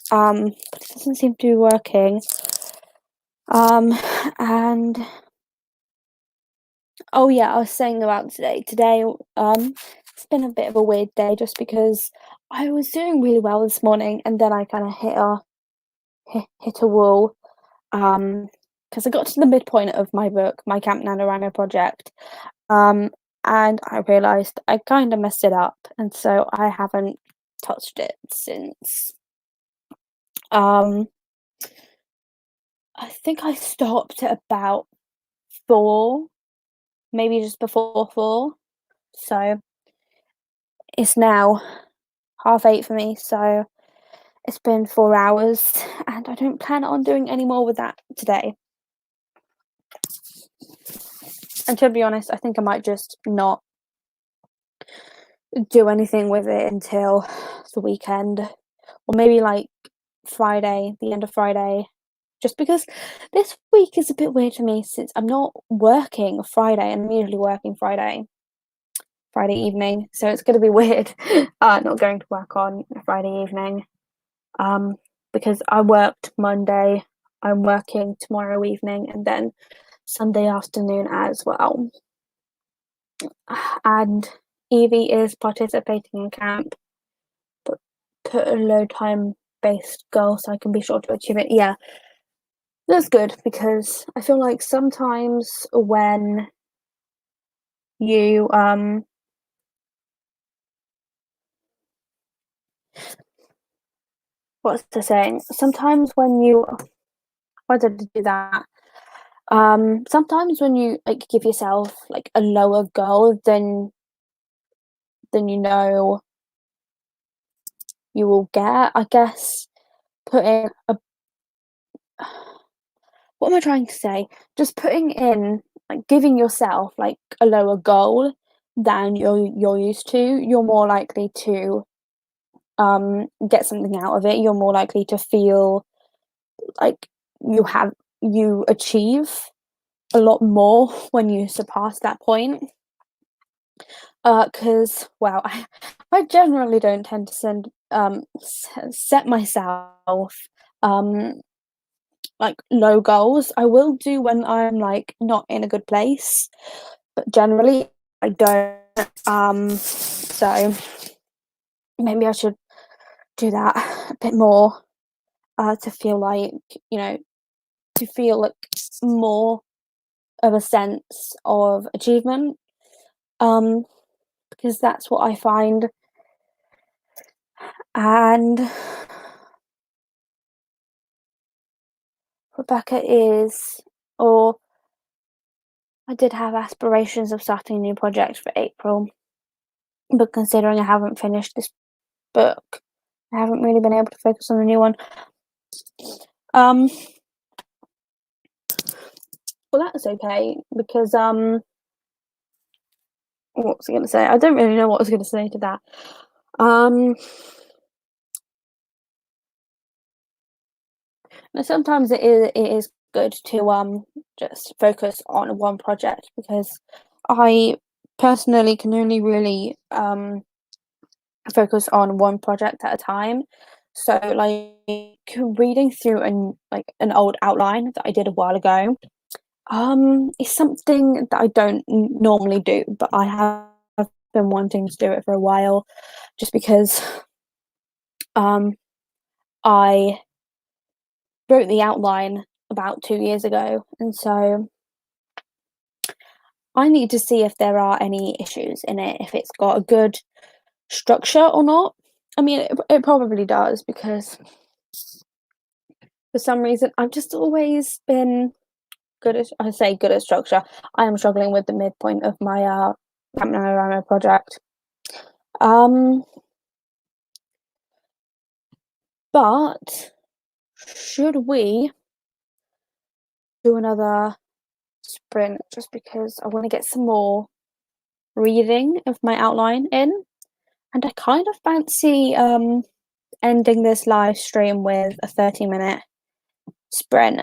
But it doesn't seem to be working. And oh yeah, I was saying about today. Today, it's been a bit of a weird day, just because I was doing really well this morning, and then I kind of hit a wall. Because I got to the midpoint of my book, my Camp NaNoWriMo project, and I realised I kind of messed it up, and so I haven't touched it since. I think I stopped at about 4, maybe just before 4. So it's now 8:30 for me, so it's been 4 hours, and I don't plan on doing any more with that today. And to be honest, I think I might just not do anything with it until the weekend, or maybe Friday, the end of Friday, just because this week is a bit weird for me, since I'm not working Friday, and I'm usually working Friday evening, so it's going to be weird not going to work on Friday evening, because I worked Monday, I'm working tomorrow evening, and then Sunday afternoon as well. And Evie is participating in camp, but put a low time based goal so I can be sure to achieve it. Yeah, that's good, because I feel like sometimes when you what's the saying? Sometimes when you why did I do that? Sometimes when you give yourself a lower goal than you will get, I guess, putting a what am I trying to say? Just putting in giving yourself a lower goal than you're used to, you're more likely to get something out of it. You're more likely to feel like you achieve a lot more when you surpass that point. Because well, I generally don't tend to set myself like low goals. I will do when I'm like not in a good place, but generally I don't. So maybe I should do that a bit more to feel like, you know, to feel like more of a sense of achievement. Because that's what I find. And Rebecca is, or I did have aspirations of starting a new project for April, but considering I haven't finished this book, I haven't really been able to focus on a new one. Well, that's okay because what was I going to say? I don't really know what I was going to say to that. Sometimes it is good to just focus on one project, because I personally can only really focus on one project at a time. So like reading through an old outline that I did a while ago is something that I don't normally do, but I have been wanting to do it for a while, just because I wrote the outline about 2 years ago, and so I need to see if there are any issues in it, if it's got a good structure or not. I mean, it probably does, because for some reason I've just always been good at structure. I am struggling with the midpoint of my NaNoWriMo project. But should we do another sprint, just because I want to get some more reading of my outline in, and I kind of fancy ending this live stream with a 30-minute sprint.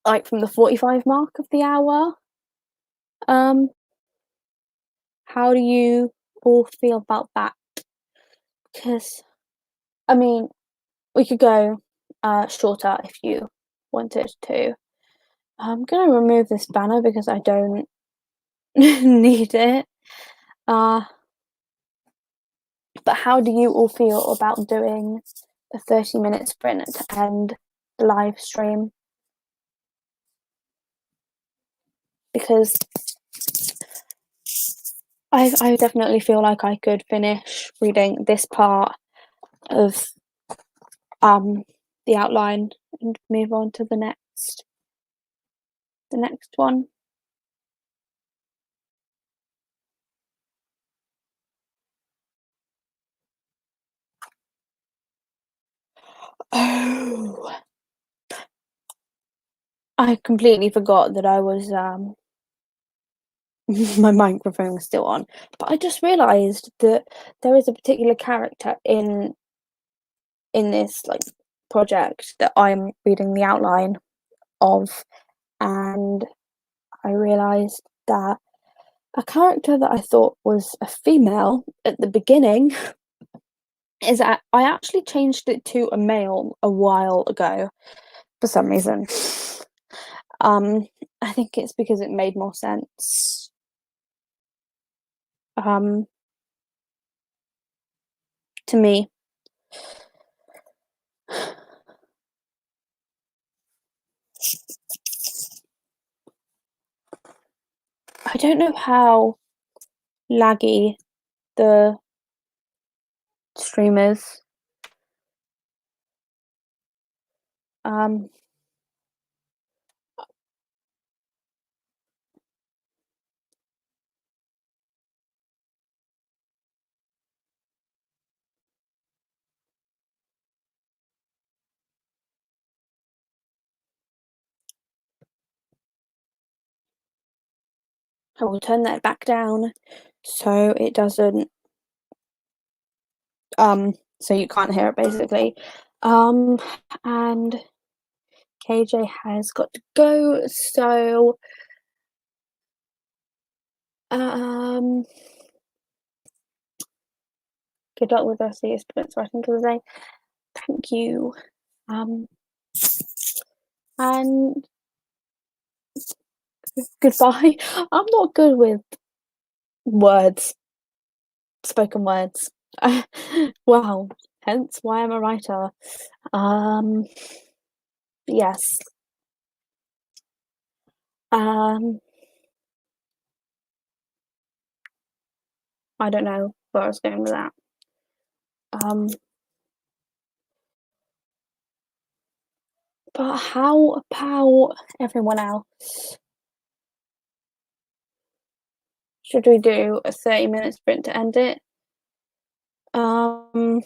Like from the 45 mark of the hour. How do you all feel about that? Because I mean, we could go shorter if you wanted to. I'm gonna remove this banner because I don't need it. But how do you all feel about doing a 30-minute sprint to end the live stream? Because I definitely feel like I could finish reading this part of the outline and move on to the next one. Oh, I completely forgot that I was my microphone was still on, but I just realised that there is a particular character in this like project that I'm reading the outline of, and I realised that a character that I thought was a female at the beginning is that I actually changed it to a male a while ago for some reason. I think it's because it made more sense. To me. I don't know how laggy the stream is. I will turn that back down so it doesn't so you can't hear it basically. And KJ has got to go, so good luck with the rest of your sprints writing for the day. Thank you. And goodbye. I'm not good with words, spoken words. Well, hence why I'm a writer. Yes. I don't know where I was going with that. But how about everyone else? Should we do a 30-minute sprint to end it? I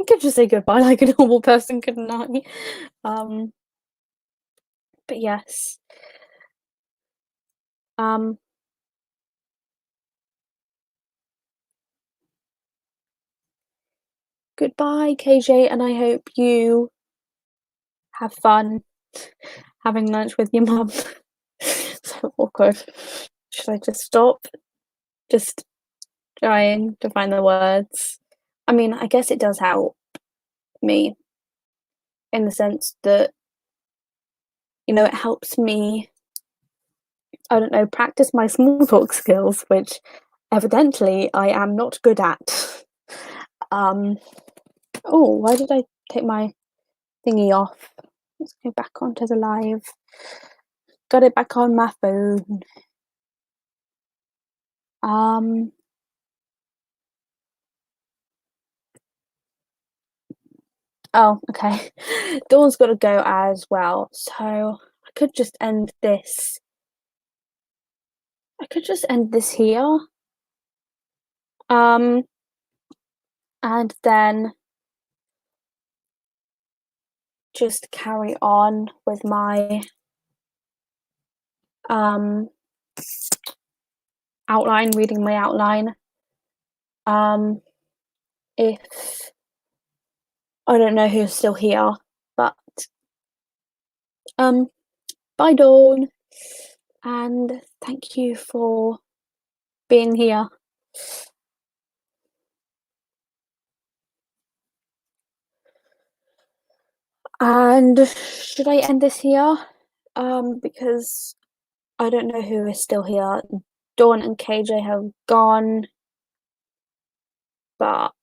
could just say goodbye like a normal person, couldn't I? But yes. Goodbye, KJ, and I hope you have fun having lunch with your mum. So awkward. Should I just stop? Just trying to find the words. I mean, I guess it does help me in the sense that, it helps me, I don't know, practice my small talk skills, which evidently I am not good at. Oh, why did I take my thingy off? Let's go back onto the live. Got it back on my phone. Oh, okay. Dawn's got to go as well, so I could just end this. I could just end this here. And then just carry on with my outline, reading my outline. If I don't know who's still here, but bye Dawn, and thank you for being here. And should I end this here? Because I don't know who is still here. Dawn and KJ have gone, but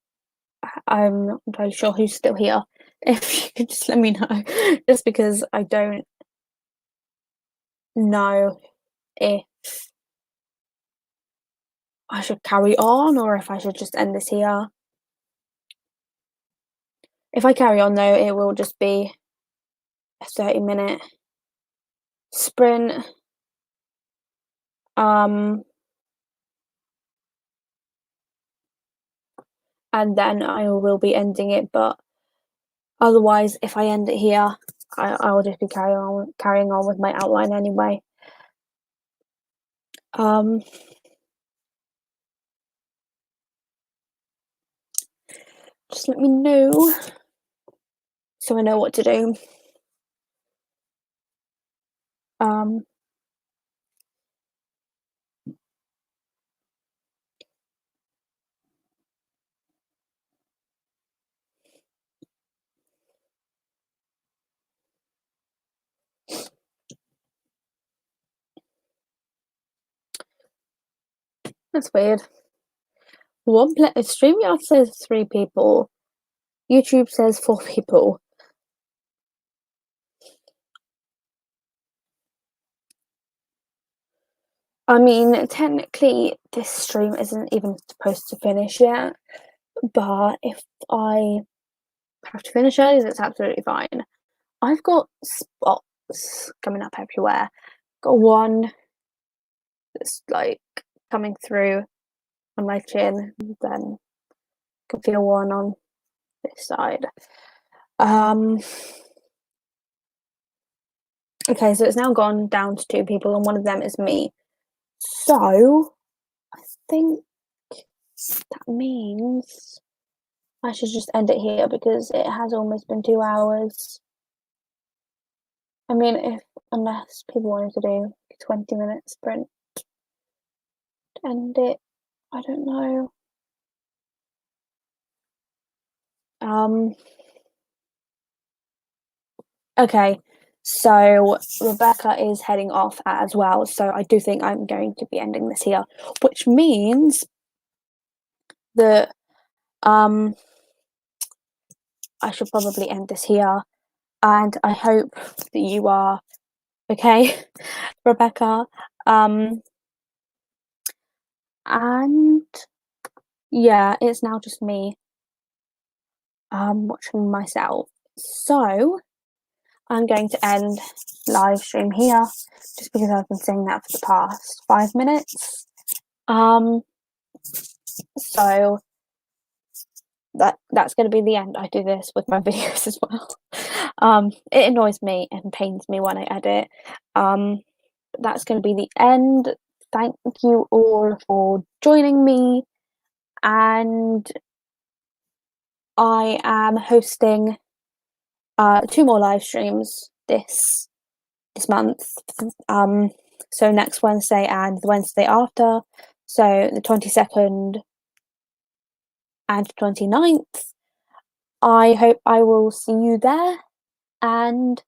I'm not entirely sure who's still here. If you could just let me know, just because I don't know if I should carry on or if I should just end this here. If I carry on though, it will just be a 30-minute sprint. And then I will be ending it, but otherwise if I end it here, I will just be carrying on with my outline anyway. Just let me know so I know what to do. That's weird. StreamYard says 3 people. YouTube says 4 people. I mean, technically, this stream isn't even supposed to finish yet, but if I have to finish early, that's absolutely fine. I've got spots coming up everywhere. Got one that's like coming through on my chin, then I can feel one on this side. Okay, so it's now gone down to 2 people, and one of them is me. So I think that means I should just end it here because it has almost been 2 hours. I mean, unless people wanted to do a 20-minute sprint to end it, I don't know. Okay, so Rebecca is heading off as well, so I do think I'm going to be ending this here, which means that I should probably end this here, and I hope that you are okay, Rebecca. And yeah, it's now just me watching myself. So I'm going to end live stream here just because I've been saying that for the past 5 minutes. So that's going to be the end. I do this with my videos as well. It annoys me and pains me when I edit. That's going to be the end. Thank you all for joining me, and I am hosting 2 more live streams this month. So next Wednesday and the Wednesday after. So the 22nd and 29th. I hope I will see you there, and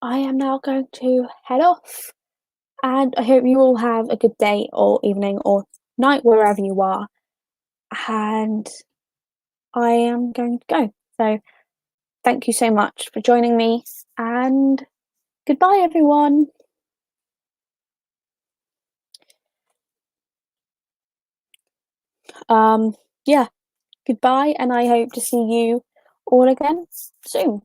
I am now going to head off. And I hope you all have a good day or evening or night wherever you are. And I am going to go. So thank you so much for joining me, and goodbye, everyone. Yeah, goodbye, and I hope to see you all again soon.